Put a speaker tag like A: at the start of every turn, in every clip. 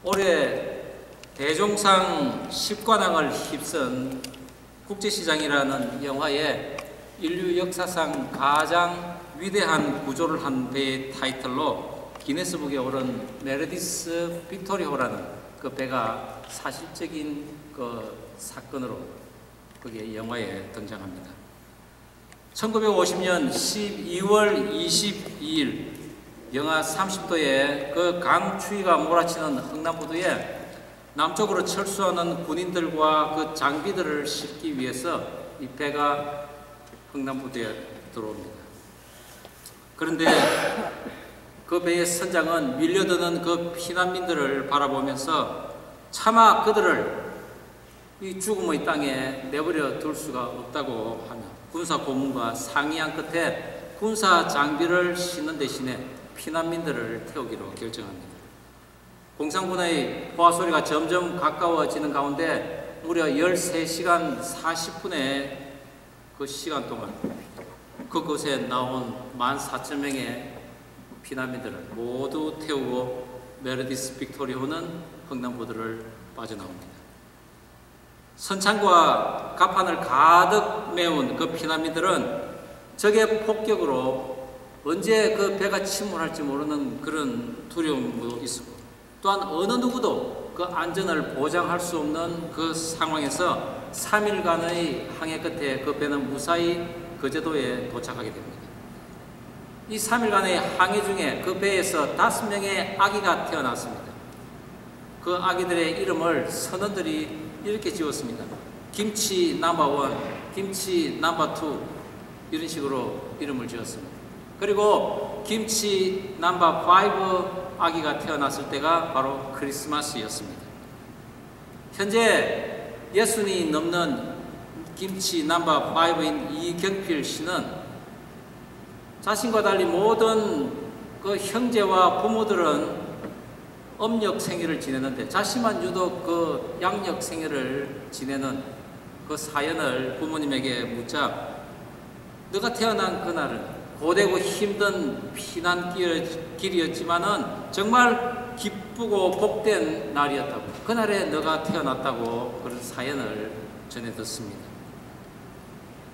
A: 올해 대종상 10관왕을 휩쓴 국제시장이라는 영화에 인류 역사상 가장 위대한 구조를 한 배의 타이틀로 기네스북에 오른 메르디스 빅토리호라는 그 배가 사실적인 그 사건으로 그게 영화에 등장합니다. 1950년 12월 22일 영하 30도에 그 강추위가 몰아치는 흥남부두에 남쪽으로 철수하는 군인들과 그 장비들을 싣기 위해서 이 배가 흥남부두에 들어옵니다. 그런데 그 배의 선장은 밀려드는 그 피난민들을 바라보면서 차마 그들을 이 죽음의 땅에 내버려 둘 수가 없다고 하며 군사 고문과 상의한 끝에 군사 장비를 싣는 대신에 피난민들을 태우기로 결정합니다. 공상군의 포화 소리가 점점 가까워지는 가운데 무려 13시간 40분의 그 시간 동안 그곳에 나온 14,000명의 피난민들을 모두 태우고 메르디스 빅토리호는 흥남부두를 빠져나옵니다. 선창과 갑판을 가득 메운 그 피난민들은 적의 폭격으로 언제 그 배가 침몰할지 모르는 그런 두려움도 있었고, 또한 어느 누구도 그 안전을 보장할 수 없는 그 상황에서 3일간의 항해 끝에 그 배는 무사히 거제도에 도착하게 됩니다. 이 3일간의 항해 중에 그 배에서 5명의 아기가 태어났습니다. 그 아기들의 이름을 선원들이 이렇게 지었습니다. 김치 넘버 1, 김치 넘버 2 이런 식으로 이름을 지었습니다. 그리고 김치 넘버 5 아기가 태어났을 때가 바로 크리스마스였습니다. 현재 60이 넘는 김치 넘버 5인 이경필 씨는 자신과 달리 모든 그 형제와 부모들은 음력 생일을 지내는데 자신만 유독 그 양력 생일을 지내는 그 사연을 부모님에게 묻자, 너가 태어난 그날은 고되고 힘든 피난길이었지만은 정말 기쁘고 복된 날이었다고, 그날에 너가 태어났다고 그런 사연을 전해 듣습니다.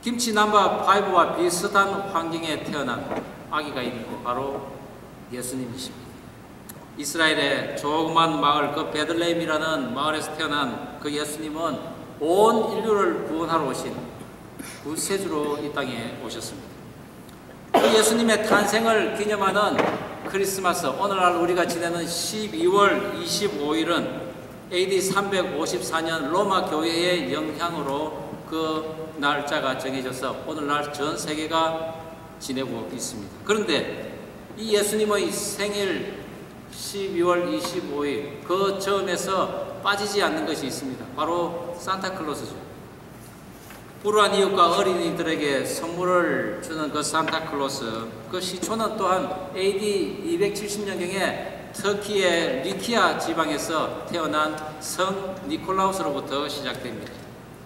A: 김치 넘버 5와 비슷한 환경에 태어난 아기가 있는데 바로 예수님이십니다. 이스라엘의 조그만 마을 그 베들레헴이라는 마을에서 태어난 그 예수님은 온 인류를 구원하러 오신 구세주로 이 땅에 오셨습니다. 그 예수님의 탄생을 기념하는 크리스마스, 오늘날 우리가 지내는 12월 25일은 AD 354년 로마 교회의 영향으로 그 날짜가 정해져서 오늘날 전 세계가 지내고 있습니다. 그런데 이 예수님의 생일 12월 25일 그 점에서 빠지지 않는 것이 있습니다. 바로 산타클로스죠. 불우한 이웃과 어린이들에게 선물을 주는 그 산타클로스, 그 시초는 또한 AD 270년경에 터키의 리키아 지방에서 태어난 성 니콜라우스로부터 시작됩니다.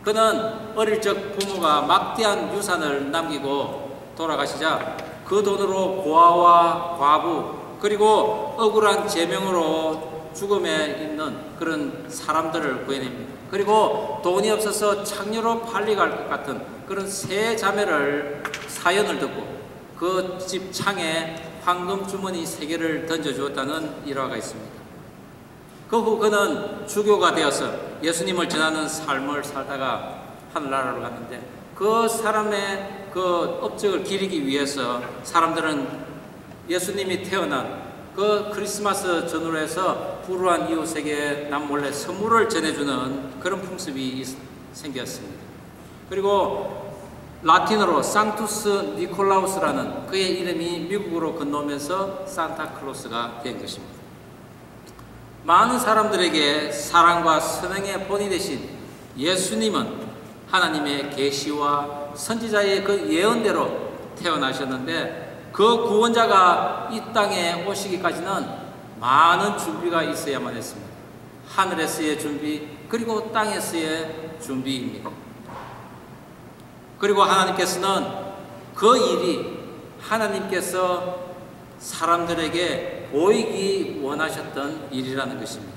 A: 그는 어릴 적 부모가 막대한 유산을 남기고 돌아가시자 그 돈으로 고아와 과부 그리고 억울한 제명으로 죽음에 있는 그런 사람들을 구해냅니다. 그리고 돈이 없어서 창녀로 팔려갈 것 같은 그런 세 자매를 사연을 듣고 그 집 창에 황금 주머니 3개를 던져주었다는 일화가 있습니다. 그 후 그는 주교가 되어서 예수님을 전하는 삶을 살다가 하늘나라로 갔는데, 그 사람의 그 업적을 기리기 위해서 사람들은 예수님이 태어난 그 크리스마스 전후로 해서 불우한 이웃에게 남몰래 선물을 전해주는 그런 풍습이 생겼습니다. 그리고 라틴어로 상투스 니콜라우스라는 그의 이름이 미국으로 건너오면서 산타클로스가 된 것입니다. 많은 사람들에게 사랑과 선행의 본이 되신 예수님은 하나님의 계시와 선지자의 그 예언대로 태어나셨는데, 그 구원자가 이 땅에 오시기까지는 많은 준비가 있어야만 했습니다. 하늘에서의 준비, 그리고 땅에서의 준비입니다. 그리고 하나님께서는 그 일이 하나님께서 사람들에게 보이기 원하셨던 일이라는 것입니다.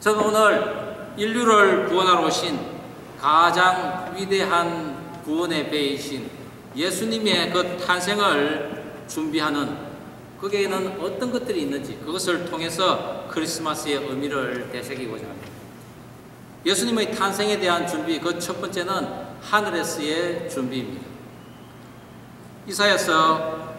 A: 저는 오늘 인류를 구원하러 오신 가장 위대한 구원의 배이신 예수님의 그 탄생을 준비하는 거기에는 어떤 것들이 있는지 그것을 통해서 크리스마스의 의미를 되새기고자 합니다. 예수님의 탄생에 대한 준비, 그 첫 번째는 하늘에서의 준비입니다. 이사야서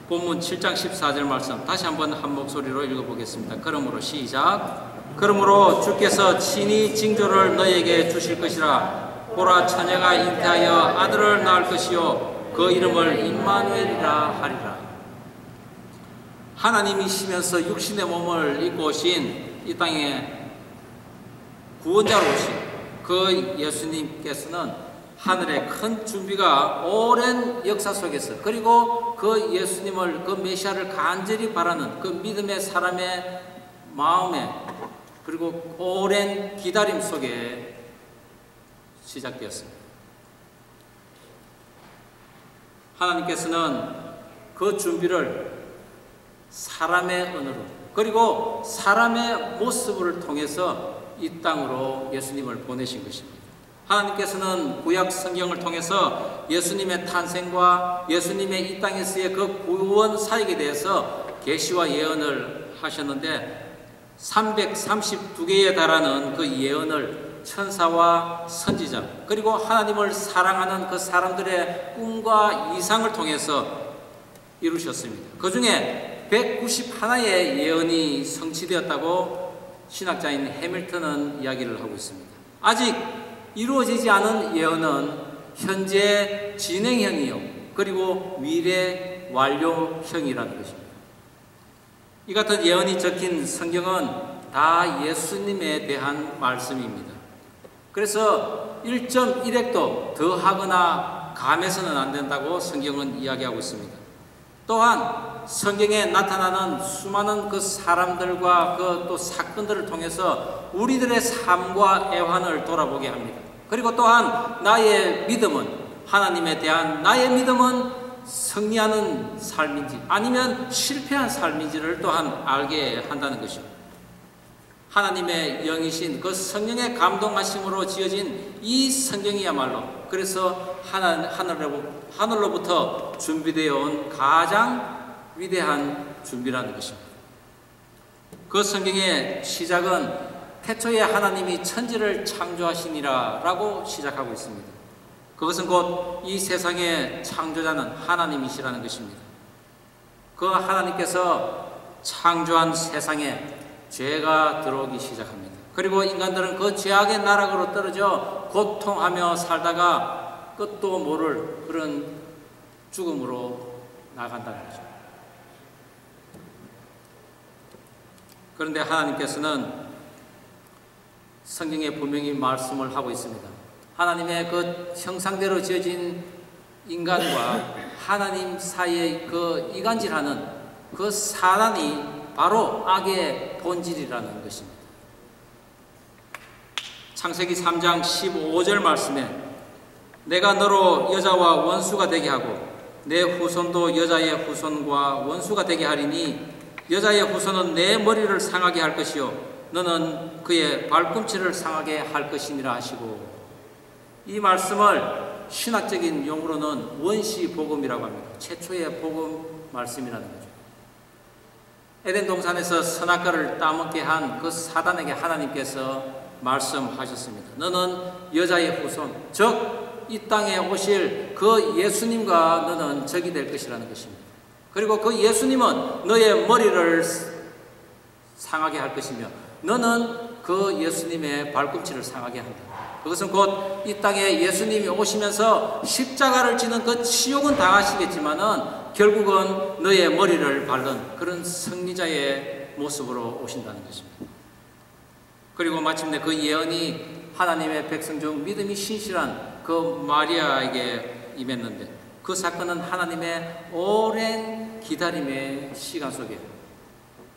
A: 본문 7장 14절 말씀 다시 한번 한 목소리로 읽어보겠습니다. 그러므로 시작. 그러므로 주께서 친히 징조를 너에게 주실 것이라. 보라, 처녀가 잉태하여 아들을 낳을 것이요 그 이름을 임마누엘이라 하리라. 하나님이시면서 육신의 몸을 입고 오신 이 땅에 구원자로 오신 그 예수님께서는 하늘의 큰 준비가 오랜 역사 속에서, 그리고 그 예수님을, 그 메시아를 간절히 바라는 그 믿음의 사람의 마음에, 그리고 오랜 기다림 속에 시작되었습니다. 하나님께서는 그 준비를 사람의 언어로, 그리고 사람의 모습을 통해서 이 땅으로 예수님을 보내신 것입니다. 하나님께서는 구약 성경을 통해서 예수님의 탄생과 예수님의 이 땅에서의 그 구원 사역에 대해서 계시와 예언을 하셨는데 332개에 달하는 그 예언을 천사와 선지자, 그리고 하나님을 사랑하는 그 사람들의 꿈과 이상을 통해서 이루셨습니다. 그 중에 191의 예언이 성취되었다고 신학자인 해밀턴은 이야기를 하고 있습니다. 아직 이루어지지 않은 예언은 현재 진행형이요, 그리고 미래 완료형이라는 것입니다. 이 같은 예언이 적힌 성경은 다 예수님에 대한 말씀입니다. 그래서 1.1획도 더하거나 감해서는 안 된다고 성경은 이야기하고 있습니다. 또한 성경에 나타나는 수많은 그 사람들과 그 또 사건들을 통해서 우리들의 삶과 애환을 돌아보게 합니다. 그리고 또한 나의 믿음은, 하나님에 대한 나의 믿음은 승리하는 삶인지 아니면 실패한 삶인지를 또한 알게 한다는 것입니다. 하나님의 영이신 그 성령의 감동하심으로 지어진 이 성경이야말로 그래서 하늘로부터 준비되어 온 가장 위대한 준비라는 것입니다. 그 성경의 시작은 태초에 하나님이 천지를 창조하시니라 라고 시작하고 있습니다. 그것은 곧 이 세상의 창조자는 하나님이시라는 것입니다. 그 하나님께서 창조한 세상에 죄가 들어오기 시작합니다. 그리고 인간들은 그 죄악의 나락으로 떨어져 고통하며 살다가 끝도 모를 그런 죽음으로 나간다는 거죠. 그런데 하나님께서는 성경에 분명히 말씀을 하고 있습니다. 하나님의 그 형상대로 지어진 인간과 하나님 사이의 그 이간질하는 그 사단이 바로 악의 본질이라는 것입니다. 창세기 3장 15절 말씀에 내가 너로 여자와 원수가 되게 하고 내 후손도 여자의 후손과 원수가 되게 하리니 여자의 후손은 내 머리를 상하게 할 것이요 너는 그의 발꿈치를 상하게 할 것이니라 하시고, 이 말씀을 신학적인 용어로는 원시 복음이라고 합니다. 최초의 복음 말씀이라는 거죠. 에덴 동산에서 선악과를 따먹게 한 그 사단에게 하나님께서 말씀하셨습니다. 너는 여자의 후손, 즉 이 땅에 오실 그 예수님과 너는 적이 될 것이라는 것입니다. 그리고 그 예수님은 너의 머리를 상하게 할 것이며 너는 그 예수님의 발꿈치를 상하게 한다. 그것은 곧 이 땅에 예수님이 오시면서 십자가를 지는 그 치욕은 당하시겠지만은 결국은 너의 머리를 밟는 그런 승리자의 모습으로 오신다는 것입니다. 그리고 마침내 그 예언이 하나님의 백성 중 믿음이 신실한 그 마리아에게 임했는데 그 사건은 하나님의 오랜 기다림의 시간 속에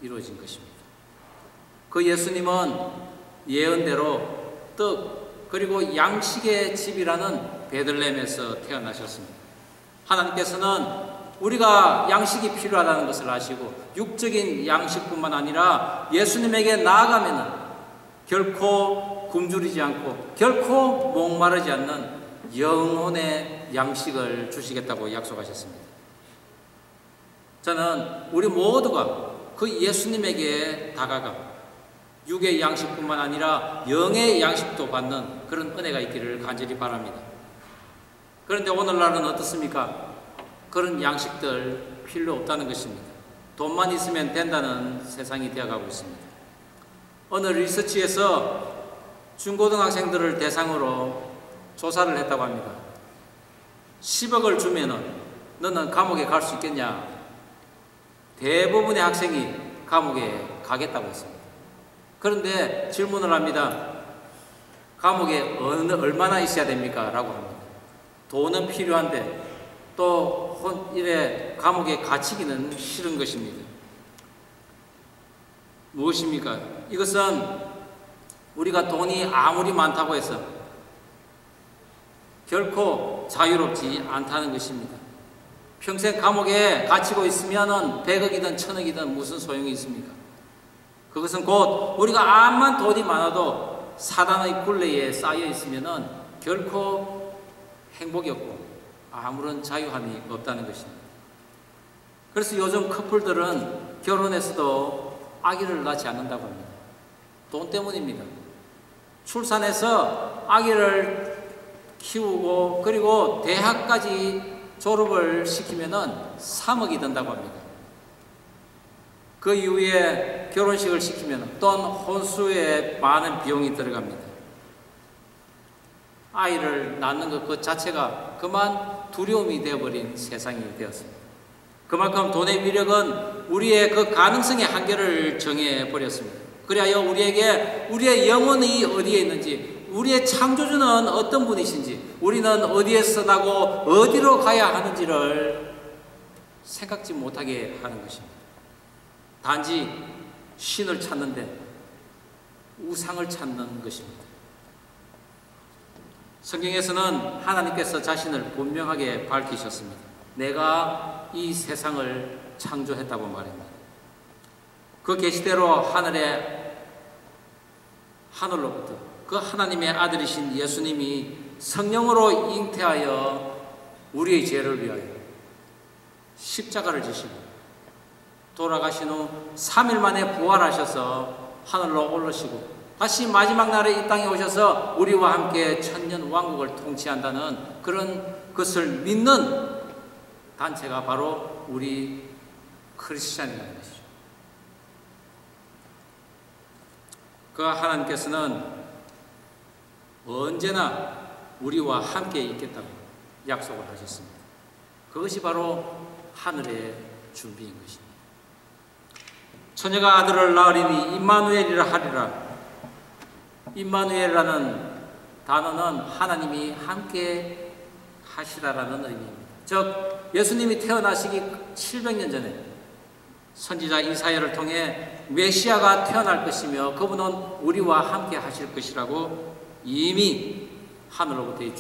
A: 이루어진 것입니다. 그 예수님은 예언대로 떡 그리고 양식의 집이라는 베들레헴에서 태어나셨습니다. 하나님께서는 우리가 양식이 필요하다는 것을 아시고 육적인 양식뿐만 아니라 예수님에게 나아가면은 결코 굶주리지 않고 결코 목마르지 않는 영혼의 양식을 주시겠다고 약속하셨습니다. 저는 우리 모두가 그 예수님에게 다가가 육의 양식뿐만 아니라 영의 양식도 받는 그런 은혜가 있기를 간절히 바랍니다. 그런데 오늘날은 어떻습니까? 그런 양식들 필요 없다는 것입니다. 돈만 있으면 된다는 세상이 되어가고 있습니다. 어느 리서치에서 중고등학생들을 대상으로 조사를 했다고 합니다. 10억을 주면은 너는 감옥에 갈 수 있겠냐? 대부분의 학생이 감옥에 가겠다고 했습니다. 그런데 질문을 합니다. 감옥에 얼마나 있어야 됩니까? 라고 합니다. 돈은 필요한데 또 이래 감옥에 갇히기는 싫은 것입니다. 무엇입니까? 이것은 우리가 돈이 아무리 많다고 해서 결코 자유롭지 않다는 것입니다. 평생 감옥에 갇히고 있으면 100억이든 1000억이든 무슨 소용이 있습니까? 그것은 곧 우리가 암만 돈이 많아도 사단의 굴레에 쌓여 있으면 결코 행복이 없고 아무런 자유함이 없다는 것입니다. 그래서 요즘 커플들은 결혼해서도 아기를 낳지 않는다고 합니다. 돈 때문입니다. 출산해서 아기를 키우고 그리고 대학까지 졸업을 시키면 3억이 든다고 합니다. 그 이후에 결혼식을 시키면 또한 혼수에 많은 비용이 들어갑니다. 아이를 낳는 것 그 자체가 그만 두려움이 되어버린 세상이 되었습니다. 그만큼 돈의 위력은 우리의 그 가능성의 한계를 정해버렸습니다. 그리하여 우리에게 우리의 영혼이 어디에 있는지, 우리의 창조주는 어떤 분이신지, 우리는 어디에서 나고 어디로 가야 하는지를 생각지 못하게 하는 것입니다. 단지 신을 찾는데 우상을 찾는 것입니다. 성경에서는 하나님께서 자신을 분명하게 밝히셨습니다. 내가 이 세상을 창조했다고 말합니다. 그 계시대로 하늘로부터 그 하나님의 아들이신 예수님이 성령으로 잉태하여 우리의 죄를 위하여 십자가를 지시고 돌아가신 후 3일 만에 부활하셔서 하늘로 올라오시고 다시 마지막 날에 이 땅에 오셔서 우리와 함께 천년 왕국을 통치한다는 그런 것을 믿는 단체가 바로 우리 크리스찬이라는 것이죠. 그 하나님께서는 언제나 우리와 함께 있겠다고 약속을 하셨습니다. 그것이 바로 하늘의 준비인 것입니다. 처녀가 아들을 낳으리니 임마누엘이라 하리라. 임마누엘이라는 단어는 하나님이 함께 하시다라는 의미입니다. 즉 예수님이 태어나시기 700년 전에 선지자 이사야를 통해 메시아가 태어날 것이며 그분은 우리와 함께 하실 것이라고 이미 하늘로부터의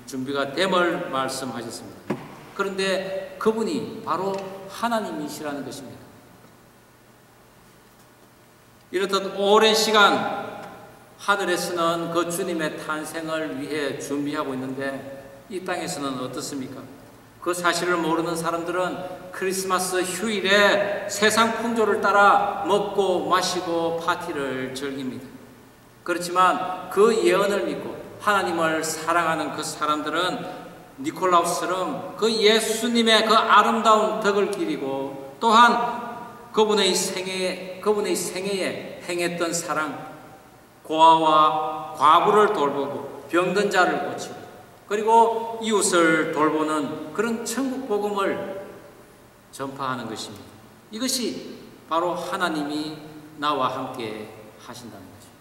A: 준비가 됨을 말씀하셨습니다. 그런데 그분이 바로 하나님이시라는 것입니다. 이렇듯 오랜 시간 하늘에서는 그 주님의 탄생을 위해 준비하고 있는데 이 땅에서는 어떻습니까? 그 사실을 모르는 사람들은 크리스마스 휴일에 세상 풍조를 따라 먹고 마시고 파티를 즐깁니다. 그렇지만 그 예언을 믿고 하나님을 사랑하는 그 사람들은 니콜라우스처럼 그 예수님의 그 아름다운 덕을 기리고 또한 그분의 생애에 행했던 사랑, 고아와 과부를 돌보고 병든 자를 고치고 그리고 이웃을 돌보는 그런 천국 복음을 전파하는 것입니다. 이것이 바로 하나님이 나와 함께 하신다는 것입니다.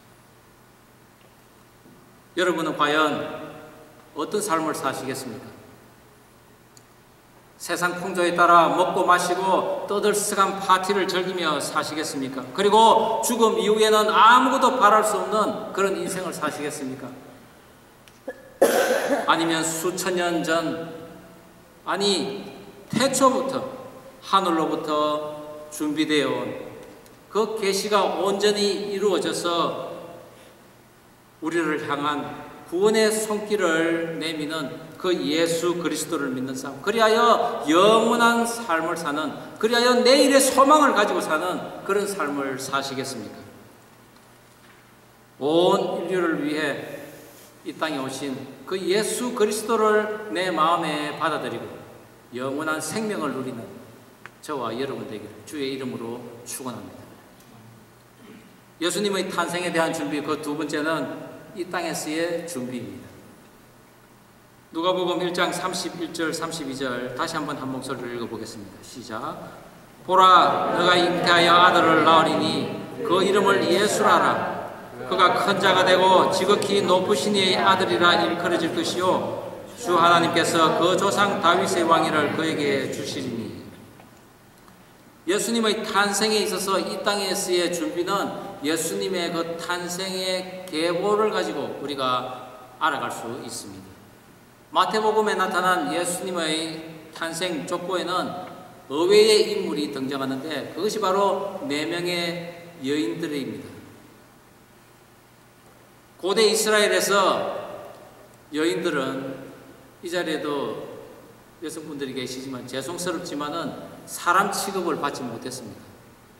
A: 여러분은 과연 어떤 삶을 사시겠습니까? 세상 풍조에 따라 먹고 마시고 떠들썩한 파티를 즐기며 사시겠습니까? 그리고 죽음 이후에는 아무것도 바랄 수 없는 그런 인생을 사시겠습니까? 아니면 수천 년 전, 아니 태초부터 하늘로부터 준비되어 온 그 계시가 온전히 이루어져서 우리를 향한 구원의 손길을 내미는 그 예수 그리스도를 믿는 삶, 그리하여 영원한 삶을 사는, 그리하여 내일의 소망을 가지고 사는 그런 삶을 사시겠습니까? 온 인류를 위해 이 땅에 오신 그 예수 그리스도를 내 마음에 받아들이고 영원한 생명을 누리는 저와 여러분 되기를 주의 이름으로 축원합니다. 예수님의 탄생에 대한 준비, 그 두 번째는 이 땅에서의 준비입니다. 누가복음 1장 31절 32절 다시 한번 한 목소리로 읽어보겠습니다. 시작. 보라, 너가 잉태하여 아들을 낳으리니 그 이름을 예수라라. 그가 큰 자가 되고 지극히 높으신 이의 아들이라 일컬어질 것이요 주 하나님께서 그 조상 다윗의 왕위를 그에게 주시리니. 예수님의 탄생에 있어서 이 땅에서의 준비는 예수님의 그 탄생의 계보를 가지고 우리가 알아갈 수 있습니다. 마태복음에 나타난 예수님의 탄생 족보에는 의외의 인물이 등장하는데 그것이 바로 4명의 여인들입니다. 고대 이스라엘에서 여인들은 이 자리에도 여성분들이 계시지만 죄송스럽지만은 사람 취급을 받지 못했습니다.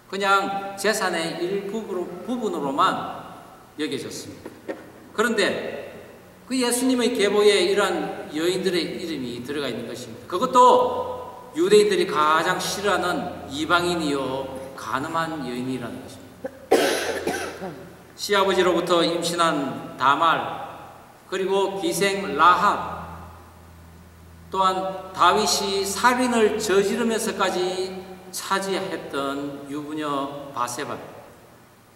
A: 그냥 재산의 일부분으로만 여겨졌습니다. 그런데 그 예수님의 계보에 이러한 여인들의 이름이 들어가 있는 것입니다. 그것도 유대인들이 가장 싫어하는 이방인이요 간음한 여인이라는 것입니다. 시아버지로부터 임신한 다말, 그리고 기생 라합, 또한 다윗이 살인을 저지르면서까지 차지했던 유부녀 바세바,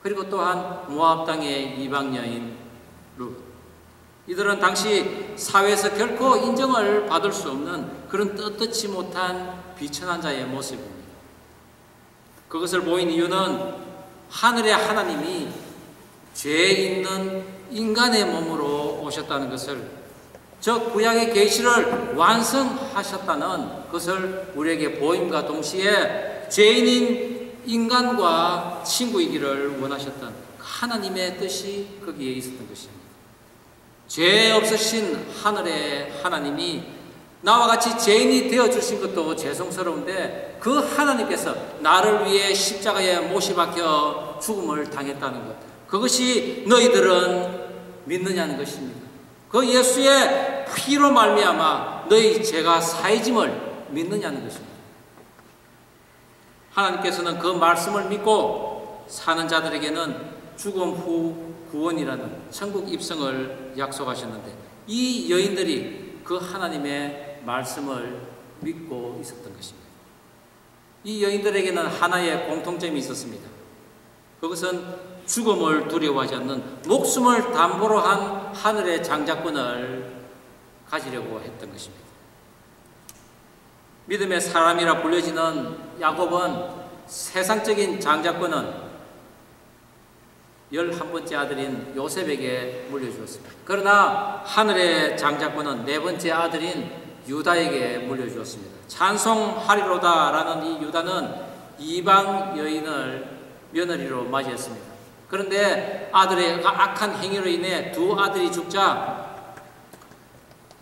A: 그리고 또한 모압 땅의 이방 여인 룻. 이들은 당시 사회에서 결코 인정을 받을 수 없는 그런 떳떳지 못한 비천한 자의 모습입니다. 그것을 보인 이유는 하늘의 하나님이 죄 있는 인간의 몸으로 오셨다는 것을, 저 구약의 계시를 완성하셨다는 것을 우리에게 보임과 동시에 죄인인 인간과 친구이기를 원하셨던 하나님의 뜻이 거기에 있었던 것입니다. 죄 없으신 하늘의 하나님이 나와 같이 죄인이 되어주신 것도 죄송스러운데 그 하나님께서 나를 위해 십자가에 못이 박혀 죽음을 당했다는 것, 그것이 너희들은 믿느냐는 것입니다. 그 예수의 피로 말미암아 너희 죄가 사해짐을 믿느냐는 것입니다. 하나님께서는 그 말씀을 믿고 사는 자들에게는 죽음 후 구원이라는 천국 입성을 약속하셨는데 이 여인들이 그 하나님의 말씀을 믿고 있었던 것입니다. 이 여인들에게는 하나의 공통점이 있었습니다. 그것은 죽음을 두려워하지 않는 목숨을 담보로 한 하늘의 장자권을 가지려고 했던 것입니다. 믿음의 사람이라 불려지는 야곱은 세상적인 장자권은 11번째 아들인 요셉에게 물려주었습니다. 그러나 하늘의 장자권은 4번째 아들인 유다에게 물려주었습니다. 찬송하리로다라는 이 유다는 이방 여인을 며느리로 맞이했습니다. 그런데 아들의 악한 행위로 인해 2 아들이 죽자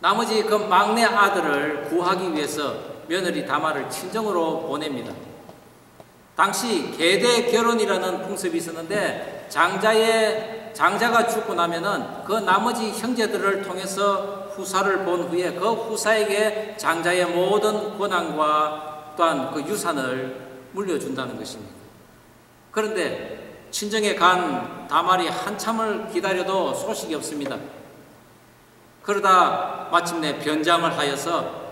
A: 나머지 그 막내 아들을 구하기 위해서 며느리 다말을 친정으로 보냅니다. 당시 계대 결혼이라는 풍습이 있었는데 장자가 죽고 나면은 그 나머지 형제들을 통해서 후사를 본 후에 그 후사에게 장자의 모든 권한과 또한 그 유산을 물려준다는 것입니다. 그런데 친정에 간 다말이 한참을 기다려도 소식이 없습니다. 그러다 마침내 변장을 하여서,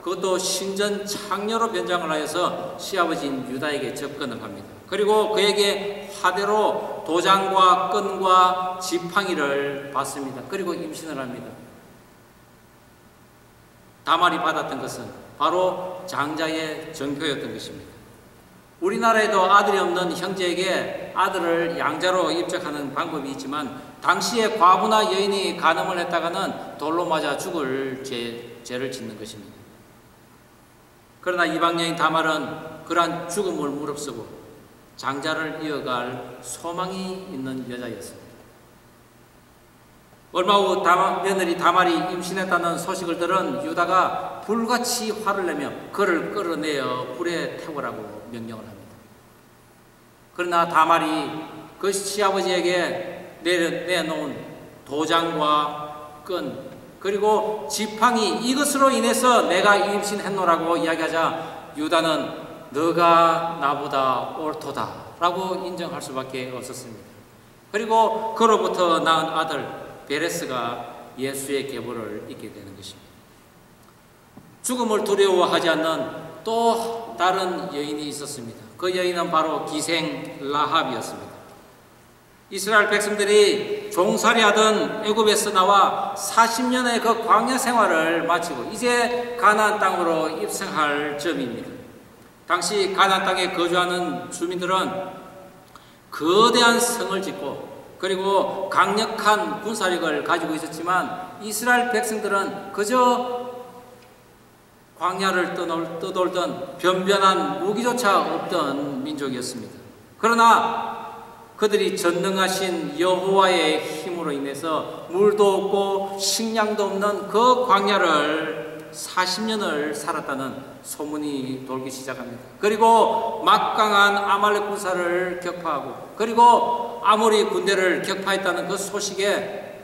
A: 그것도 신전 창녀로 변장을 하여서 시아버지인 유다에게 접근을 합니다. 그리고 그에게 화대로 도장과 끈과 지팡이를 받습니다. 그리고 임신을 합니다. 다말이 받았던 것은 바로 장자의 정표였던 것입니다. 우리나라에도 아들이 없는 형제에게 아들을 양자로 입적하는 방법이 있지만 당시에 과부나 여인이 간음을 했다가는 돌로 맞아 죽을 죄를 짓는 것입니다. 그러나 이방 여인 다말은 그러한 죽음을 무릅쓰고 장자를 이어갈 소망이 있는 여자였습니다. 얼마 후 며느리 다말이 임신했다는 소식을 들은 유다가 불같이 화를 내며 그를 끌어내어 불에 태우라고 명령을 합니다. 그러나 다말이 그 시아버지에게 내놓은 도장과 끈 그리고 지팡이 이것으로 인해서 내가 임신했노라고 이야기하자 유다는 너가 나보다 옳도다 라고 인정할 수밖에 없었습니다. 그리고 그로부터 낳은 아들 베레스가 예수의 계보를 잇게 되는 것입니다. 죽음을 두려워하지 않는 또 다른 여인이 있었습니다. 그 여인은 바로 기생 라합이었습니다. 이스라엘 백성들이 종살이하던 애굽에서 나와 40년의 그 광야 생활을 마치고 이제 가나안 땅으로 입성할 점입니다. 당시 가나안 땅에 거주하는 주민들은 거대한 성을 짓고 그리고 강력한 군사력을 가지고 있었지만 이스라엘 백성들은 그저 광야를 떠돌던 변변한 무기조차 없던 민족이었습니다. 그러나 그들이 전능하신 여호와의 힘으로 인해서 물도 없고 식량도 없는 그 광야를 40년을 살았다는 소문이 돌기 시작합니다. 그리고 막강한 아말렉 군사를 격파하고 그리고 아모리 군대를 격파했다는 그 소식에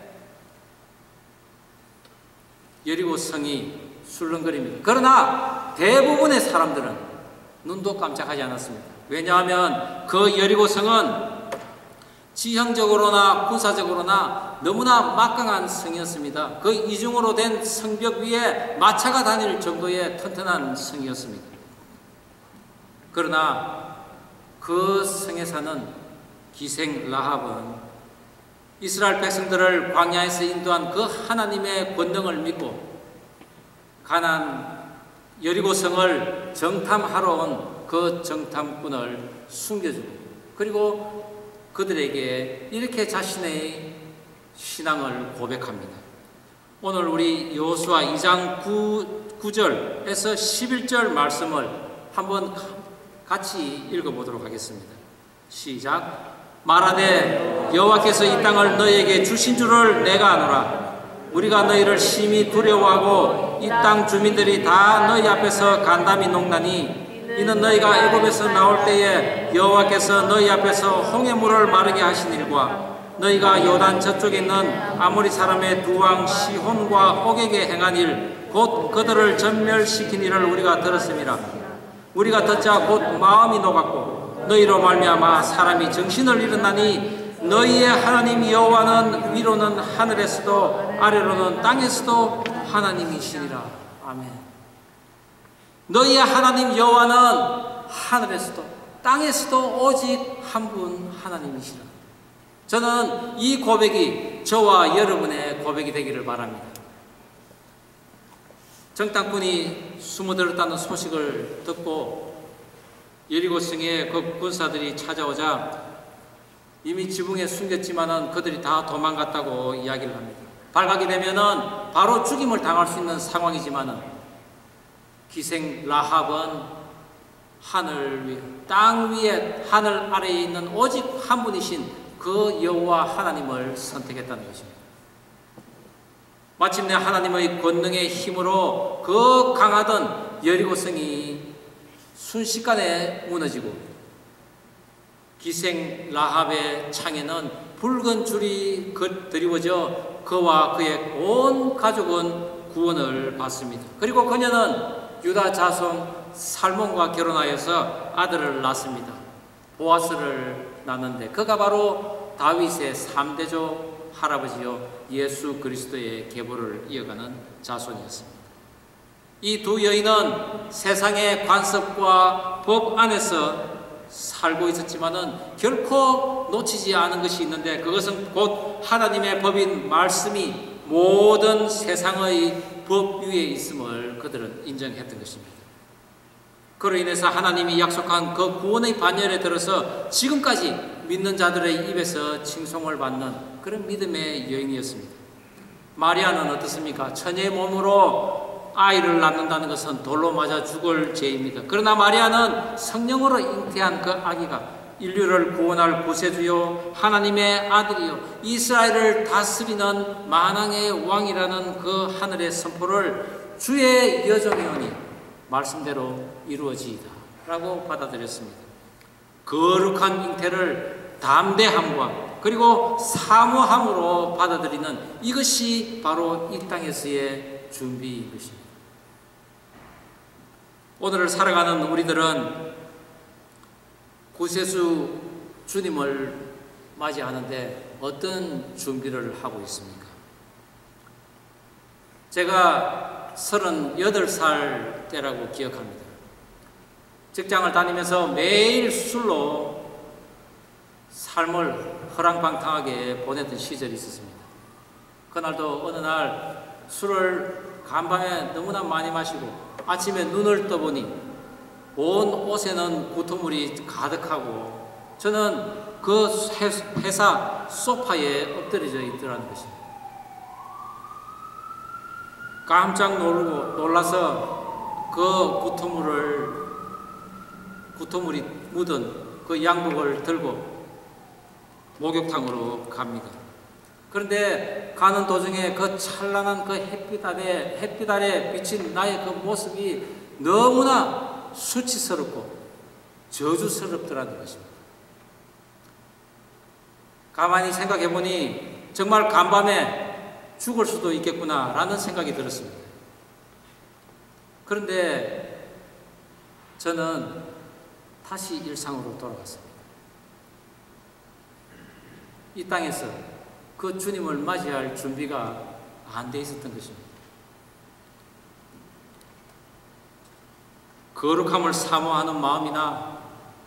A: 여리고 성이 술렁거립니다. 그러나 대부분의 사람들은 눈도 깜짝하지 않았습니다. 왜냐하면 그 여리고 성은 지형적으로나 군사적으로나 너무나 막강한 성이었습니다. 그 이중으로 된 성벽 위에 마차가 다닐 정도의 튼튼한 성이었습니다. 그러나 그 성에 사는 기생 라합은 이스라엘 백성들을 광야에서 인도한 그 하나님의 권능을 믿고 가나안 여리고 성을 정탐하러 온 그 정탐꾼을 숨겨주고 그리고 그들에게 이렇게 자신의 신앙을 고백합니다. 오늘 우리 여호수아 2장 9절에서 11절 말씀을 한번 같이 읽어보도록 하겠습니다. 시작. 말하되 여호와께서 이 땅을 너희에게 주신 줄을 내가 아노라. 우리가 너희를 심히 두려워하고 이 땅 주민들이 다 너희 앞에서 간담이 녹나니 이는 너희가 애굽에서 나올 때에 여호와께서 너희 앞에서 홍해물을 마르게 하신 일과 너희가 요단 저쪽에 있는 아모리 사람의 두 왕 시혼과 옥에게 행한 일 곧 그들을 전멸시킨 일을 우리가 들었음이라. 우리가 듣자 곧 마음이 녹았고 너희로 말미암아 사람이 정신을 잃었나니 너희의 하나님 여호와는 위로는 하늘에서도 아래로는 땅에서도 하나님이시니라. 아멘. 너희의 하나님 여호와는 하늘에서도 땅에서도 오직 한 분 하나님이시라. 저는 이 고백이 저와 여러분의 고백이 되기를 바랍니다. 정탐꾼이 숨어들었다는 소식을 듣고 여리고 성에 그 군사들이 찾아오자 이미 지붕에 숨겼지만은 그들이 다 도망갔다고 이야기를 합니다. 발각이 되면은 바로 죽임을 당할 수 있는 상황이지만은 기생 라합은 하늘 위에, 땅 위에, 하늘 아래에 있는 오직 한 분이신 그 여호와 하나님을 선택했다는 것입니다. 마침내 하나님의 권능의 힘으로 그 강하던 여리고성이 순식간에 무너지고 기생 라합의 창에는 붉은 줄이 드리워져 그와 그의 온 가족은 구원을 받습니다. 그리고 그녀는 유다 자손 살몬과 결혼하여서 아들을 낳습니다. 보아스를 낳는데 그가 바로 다윗의 3대조 할아버지요 예수 그리스도의 계보를 이어가는 자손이었습니다. 이 두 여인은 세상의 관습과 법 안에서 살고 있었지만은 결코 놓치지 않은 것이 있는데 그것은 곧 하나님의 법인 말씀이 모든 세상의 법 위에 있음을 그들은 인정했던 것입니다. 그로 인해서 하나님이 약속한 그 구원의 반열에 들어서 지금까지 믿는 자들의 입에서 칭송을 받는 그런 믿음의 여인이었습니다. 마리아는 어떻습니까? 처녀의 몸으로 아이를 낳는다는 것은 돌로 맞아 죽을 죄입니다. 그러나 마리아는 성령으로 잉태한 그 아기가 인류를 구원할 구세주요 하나님의 아들이요 이스라엘을 다스리는 만왕의 왕이라는 그 하늘의 선포를 주의 여정이오니 말씀대로 이루어지이다 라고 받아들였습니다. 거룩한 잉태를 담대함과 그리고 사모함으로 받아들이는 이것이 바로 이 땅에서의 준비인 것입니다. 오늘을 살아가는 우리들은 구세주 주님을 맞이하는데 어떤 준비를 하고 있습니까? 제가 38살 때라고 기억합니다. 직장을 다니면서 매일 술로 삶을 허랑방탕하게 보냈던 시절이 있었습니다. 그날도 어느 날 술을 간밤에 너무나 많이 마시고 아침에 눈을 떠보니 온 옷에는 구토물이 가득하고 저는 그 회사 소파에 엎드려져 있더라는 것입니다. 깜짝 놀라서 그 구토물이 묻은 그 양복을 들고 목욕탕으로 갑니다. 그런데 가는 도중에 그 찬란한 그 햇빛 아래 비친 나의 그 모습이 너무나 수치스럽고 저주스럽더라는 것입니다. 가만히 생각해 보니 정말 간밤에 죽을 수도 있겠구나 라는 생각이 들었습니다. 그런데 저는 다시 일상으로 돌아갔습니다. 이 땅에서 그 주님을 맞이할 준비가 안 돼 있었던 것입니다. 거룩함을 사모하는 마음이나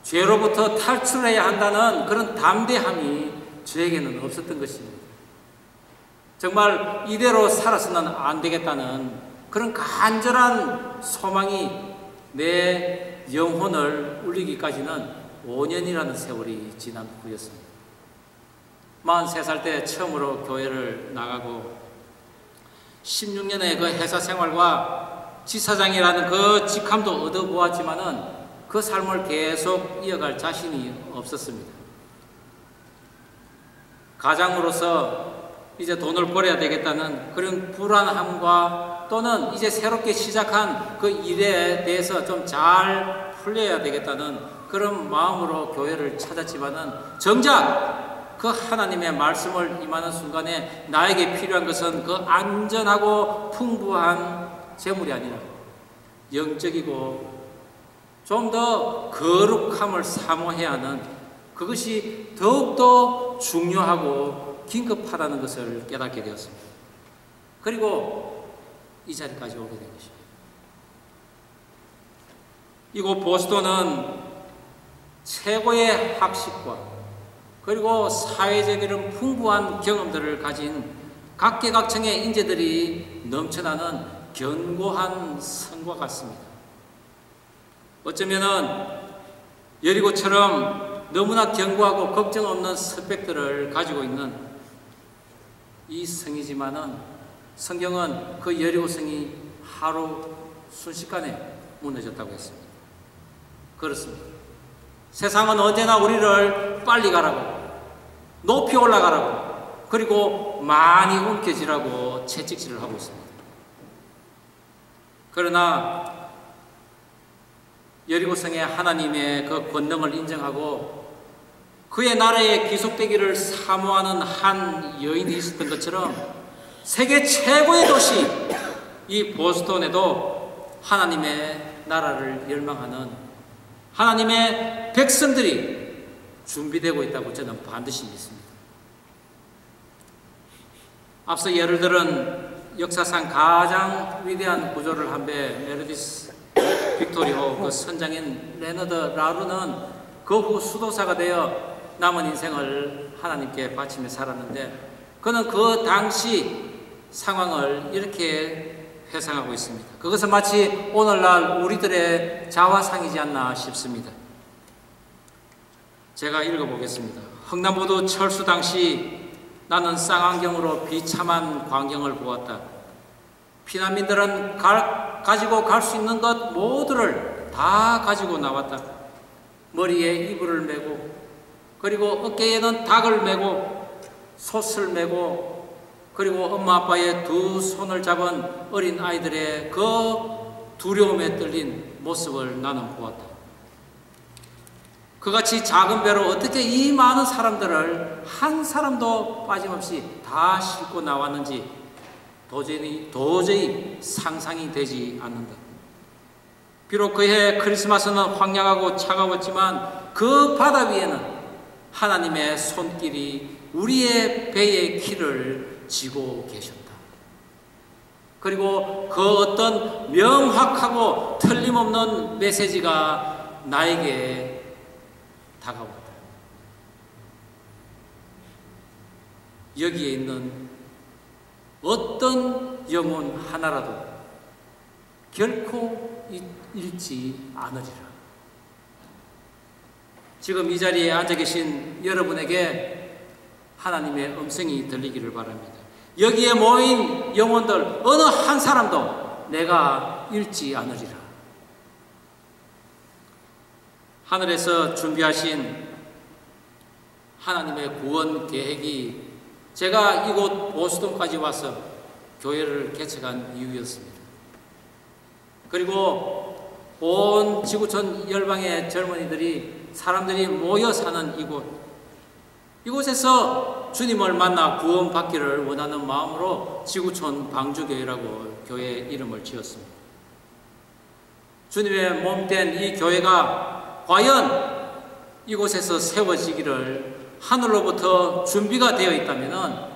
A: 죄로부터 탈출해야 한다는 그런 담대함이 저에게는 없었던 것입니다. 정말 이대로 살아서는 안 되겠다는 그런 간절한 소망이 내 영혼을 울리기까지는 5년이라는 세월이 지난 후였습니다. 43살 때 처음으로 교회를 나가고 16년의 그 회사 생활과 지사장이라는 그 직함도 얻어보았지만은 그 삶을 계속 이어갈 자신이 없었습니다. 가장으로서 이제 돈을 벌어야 되겠다는 그런 불안함과 또는 이제 새롭게 시작한 그 일에 대해서 좀 잘 풀려야 되겠다는 그런 마음으로 교회를 찾았지만은 정작 그 하나님의 말씀을 임하는 순간에 나에게 필요한 것은 그 안전하고 풍부한 재물이 아니라 영적이고 좀 더 거룩함을 사모해야 하는 그것이 더욱더 중요하고 긴급하다는 것을 깨닫게 되었습니다. 그리고 이 자리까지 오게 된 것입니다. 이곳 보스턴은 최고의 학식과 그리고 사회적인 풍부한 경험들을 가진 각계각층의 인재들이 넘쳐나는 견고한 성과 같습니다. 어쩌면은 여리고처럼 너무나 견고하고 걱정 없는 스펙들을 가지고 있는 이 성이지만은 성경은 그 여리고성이 하루 순식간에 무너졌다고 했습니다. 그렇습니다. 세상은 언제나 우리를 빨리 가라고, 높이 올라가라고, 그리고 많이 움켜쥐라고 채찍질을 하고 있습니다. 그러나 여리고성의 하나님의 그 권능을 인정하고 그의 나라에 귀속되기를 사모하는 한 여인이 있었던 것처럼 세계 최고의 도시 이 보스턴에도 하나님의 나라를 열망하는 하나님의 백성들이 준비되고 있다고 저는 반드시 믿습니다. 앞서 예를 들은 역사상 가장 위대한 구조를 한 배 메르디스 빅토리호 그 선장인 레너드 라루는 그 후 수도사가 되어 남은 인생을 하나님께 바치며 살았는데 그는 그 당시 상황을 이렇게 회상하고 있습니다. 그것은 마치 오늘날 우리들의 자화상이지 않나 싶습니다. 제가 읽어보겠습니다. 횡단보도 철수 당시 나는 쌍안경으로 비참한 광경을 보았다. 피난민들은 가지고 갈 수 있는 것 모두를 다 가지고 나왔다. 머리에 이불을 메고 그리고 어깨에는 닭을 메고 솥을 메고 그리고 엄마 아빠의 두 손을 잡은 어린 아이들의 그 두려움에 떨린 모습을 나는 보았다. 그같이 작은 배로 어떻게 이 많은 사람들을 한 사람도 빠짐없이 다 싣고 나왔는지 도저히 상상이 되지 않는다. 비록 그해 크리스마스는 황량하고 차가웠지만 그 바다 위에는 하나님의 손길이 우리의 배의 키를 쥐고 계셨다. 그리고 그 어떤 명확하고 틀림없는 메시지가 나에게 다가왔다. 여기에 있는 어떤 영혼 하나라도 결코 잃지 않으리라. 지금 이 자리에 앉아 계신 여러분에게 하나님의 음성이 들리기를 바랍니다. 여기에 모인 영혼들 어느 한 사람도 내가 잃지 않으리라. 하늘에서 준비하신 하나님의 구원 계획이 제가 이곳 보스턴까지 와서 교회를 개척한 이유였습니다. 그리고 온 지구촌 열방의 젊은이들이 사람들이 모여 사는 이곳에서 주님을 만나 구원받기를 원하는 마음으로 지구촌 방주교회라고 교회 이름을 지었습니다. 주님의 몸된 이 교회가 과연 이곳에서 세워지기를 하늘로부터 준비가 되어 있다면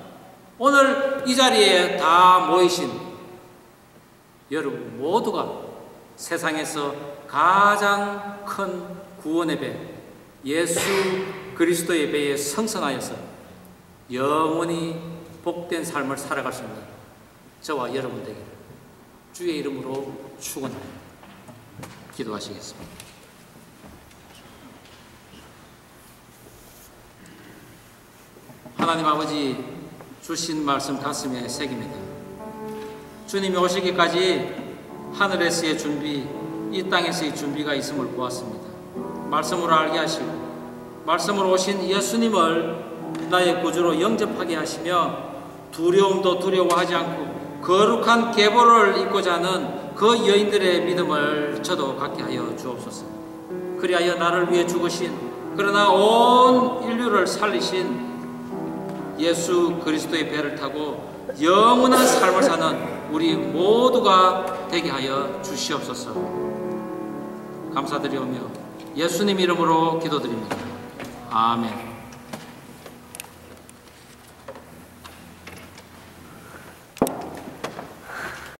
A: 오늘 이 자리에 다 모이신 여러분 모두가 세상에서 가장 큰 구원의 배 예수 그리스도의 배에 승선하여서 영원히 복된 삶을 살아갈 수 있는 저와 여러분 되기를 주의 이름으로 축원합니다. 기도하시겠습니다. 하나님 아버지 주신 말씀 가슴에 새깁니다. 주님이 오시기까지 하늘에서의 준비, 이 땅에서의 준비가 있음을 보았습니다. 말씀으로 알게 하시고 말씀으로 오신 예수님을 나의 구주로 영접하게 하시며 두려움도 두려워하지 않고 거룩한 계보를 잇고자 하는 그 여인들의 믿음을 저도 갖게 하여 주옵소서. 그리하여 나를 위해 죽으신 그러나 온 인류를 살리신 예수 그리스도의 배를 타고 영원한 삶을 사는 우리 모두가 되게 하여 주시옵소서. 감사드리오며 예수님 이름으로 기도드립니다. 아멘.